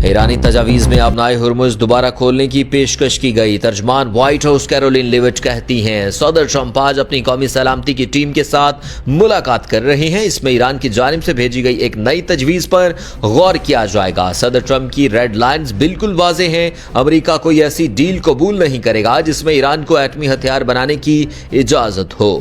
ایرانی تجاویز میں ابنائے ہرمز دوبارہ کھولنے کی پیشکش کی گئی۔ ترجمان وائٹ ہاؤس کیرولین لیوٹ کہتی ہیں صدر ٹرمپ آج اپنی قومی سلامتی کی ٹیم کے ساتھ ملاقات کر رہے ہیں۔ اس میں ایران کی جانب سے بھیجی گئی ایک نئی تجویز پر غور کیا جائے گا۔ صدر ٹرمپ کی ریڈ لائنز بالکل واضح ہیں۔ امریکہ کوئی ایسی ڈیل قبول نہیں کرے گا جس میں ایران کو ایٹمی ہتھیار بنانے کی اجازت ہو۔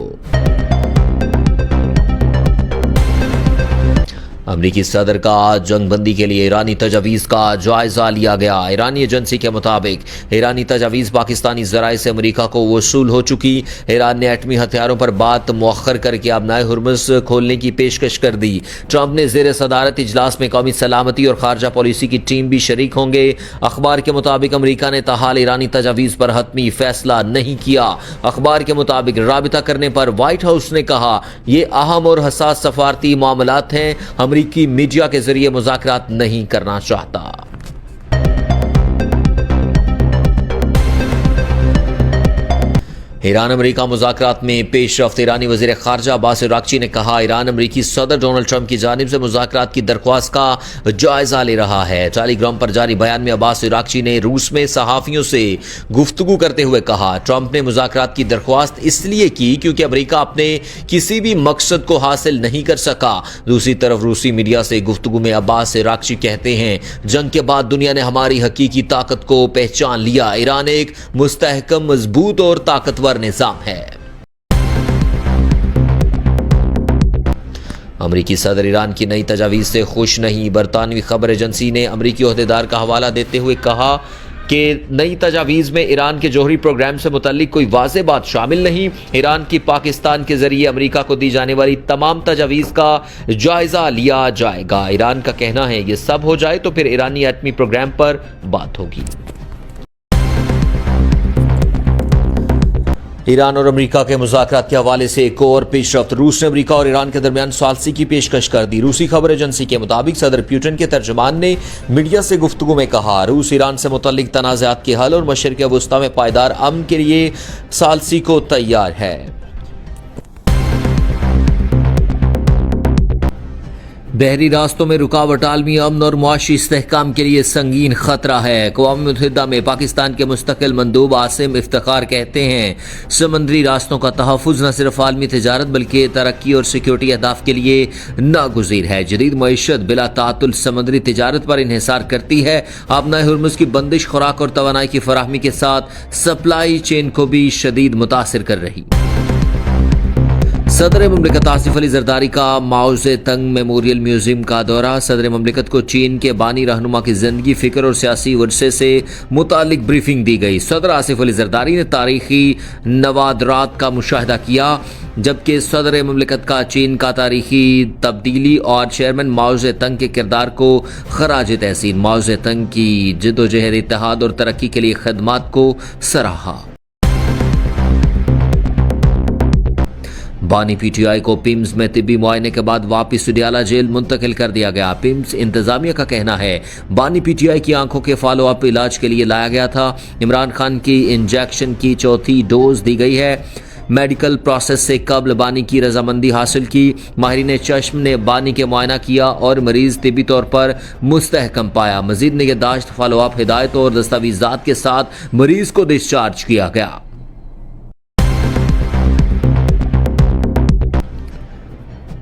امریکی صدر کا جنگ بندی کے لیے ایرانی تجاویز کا جائزہ لیا گیا۔ ایرانی ایجنسی کے مطابق ایرانی تجاویز پاکستانی ذرائع سے امریکہ کو وصول ہو چکی۔ ایران نے ایٹمی ہتھیاروں پر بات مؤخر کر کے ابنائے ہرمز کھولنے کی پیشکش کر دی۔ ٹرمپ نے زیر صدارت اجلاس میں قومی سلامتی اور خارجہ پالیسی کی ٹیم بھی شریک ہوں گے۔ اخبار کے مطابق امریکہ نے تاحال ایرانی تجاویز پر حتمی فیصلہ نہیں کیا۔ اخبار کے مطابق رابطہ کرنے پر وائٹ ہاؤس نے کہا یہ اہم اور حساس سفارتی معاملات ہیں۔ امریکی میڈیا کے ذریعے مذاکرات نہیں کرنا چاہتا۔ ایران امریکہ مذاکرات میں پیش رفت۔ ایرانی وزیر خارجہ عباس عراقچی نے کہا ایران امریکی صدر ڈونلڈ ٹرمپ کی جانب سے مذاکرات کی درخواست کا جائزہ لے رہا ہے۔ ٹیلی گرام پر جاری بیان میں عباس عراقچی نے روس میں صحافیوں سے گفتگو کرتے ہوئے کہا ٹرمپ نے مذاکرات کی درخواست اس لیے کی کیونکہ امریکہ اپنے کسی بھی مقصد کو حاصل نہیں کر سکا۔ دوسری طرف روسی میڈیا سے گفتگو میں عباس عراقچی کہتے ہیں جنگ کے بعد دنیا نے ہماری حقیقی طاقت کو پہچان لیا۔ ایران ایک مستحکم، مضبوط اور طاقتور نظام ہے۔ امریکی صدر ایران کی نئی تجاویز سے خوش نہیں۔ برطانوی خبر ایجنسی نے امریکی عہدیدار کا حوالہ دیتے ہوئے کہا کہ نئی تجاویز میں ایران کے جوہری پروگرام سے متعلق کوئی واضح بات شامل نہیں۔ ایران کی پاکستان کے ذریعے امریکہ کو دی جانے والی تمام تجاویز کا جائزہ لیا جائے گا۔ ایران کا کہنا ہے یہ سب ہو جائے تو پھر ایرانی ایٹمی پروگرام پر بات ہوگی۔ ایران اور امریکہ کے مذاکرات کے حوالے سے ایک اور پیش رفت۔ روس نے امریکہ اور ایران کے درمیان ثالثی کی پیشکش کر دی۔ روسی خبر ایجنسی کے مطابق صدر پیوٹن کے ترجمان نے میڈیا سے گفتگو میں کہا روس ایران سے متعلق تنازعات کے حل اور مشرق وسطی میں پائیدار امن کے لیے ثالثی کو تیار ہے۔ بحری راستوں میں رکاوٹ عالمی امن اور معاشی استحکام کے لیے سنگین خطرہ ہے۔ اقوام متحدہ میں پاکستان کے مستقل مندوب عاصم افتخار کہتے ہیں سمندری راستوں کا تحفظ نہ صرف عالمی تجارت بلکہ ترقی اور سیکیورٹی اہداف کے لیے ناگزیر ہے۔ جدید معیشت بلا تعطل سمندری تجارت پر انحصار کرتی ہے۔ ابنائے ہرمز کی بندش خوراک اور توانائی کی فراہمی کے ساتھ سپلائی چین کو بھی شدید متاثر کر رہی۔ صدر مملکت آصف علی زرداری کا ماؤ زے تنگ میموریل میوزیم کا دورہ۔ صدر مملکت کو چین کے بانی رہنما کی زندگی، فکر اور سیاسی ورثے سے متعلق بریفنگ دی گئی۔ صدر آصف علی زرداری نے تاریخی نوادرات کا مشاہدہ کیا جبکہ صدر مملکت کا چین کا تاریخی تبدیلی اور چیئرمین ماؤ زے تنگ کے کردار کو خراج تحسین، ماؤ زے تنگ کی جدوجہد اتحاد اور ترقی کے لیے خدمات کو سراہا۔ بانی پی ٹی آئی کو پیمز میں طبی معائنے کے بعد واپس اڈیالہ جیل منتقل کر دیا گیا۔ پیمز انتظامیہ کا کہنا ہے بانی پی ٹی آئی کی آنکھوں کے فالو اپ علاج کے لیے لایا گیا تھا۔ عمران خان کی انجیکشن کی چوتھی ڈوز دی گئی ہے۔ میڈیکل پروسیس سے قبل بانی کی رضامندی حاصل کی۔ ماہرین چشم نے بانی کے معائنہ کیا اور مریض طبی طور پر مستحکم پایا۔ مزید نگہداشت، فالو اپ ہدایت اور دستاویزات کے ساتھ مریض کو ڈسچارج کیا گیا۔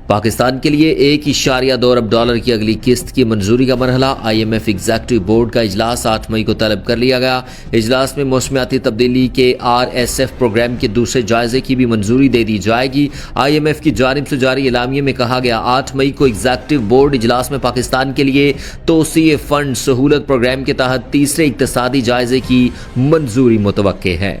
پاکستان کے لیے $1.2 ارب کی اگلی قسط کی منظوری کا مرحلہ۔ IMF ایگزیکٹو بورڈ کا اجلاس 8 مئی کو طلب کر لیا گیا۔ اجلاس میں موسمیاتی تبدیلی کے RSF پروگرام کے دوسرے جائزے کی بھی منظوری دے دی جائے گی۔ IMF کی جانب سے جاری اعلامیے میں کہا گیا 8 مئی کو ایگزیکٹو بورڈ اجلاس میں پاکستان کے لیے توسیع فنڈ سہولت پروگرام کے تحت تیسرے اقتصادی جائزے کی منظوری متوقع ہے۔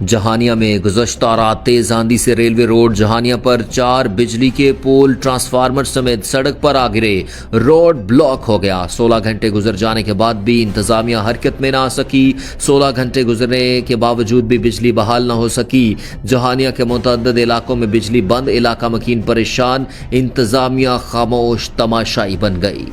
جہانیہ میں گزشتہ رات تیز آندھی سے ریلوے روڈ جہانیہ پر 4 بجلی کے پول ٹرانسفارمر سمیت سڑک پر آ گرے۔ روڈ بلاک ہو گیا۔ 16 گھنٹے گزر جانے کے بعد بھی انتظامیہ حرکت میں نہ آ سکی۔ 16 گھنٹے گزرنے کے باوجود بھی بجلی بحال نہ ہو سکی۔ جہانیہ کے متعدد علاقوں میں بجلی بند، علاقہ مکین پریشان، انتظامیہ خاموش تماشائی بن گئی۔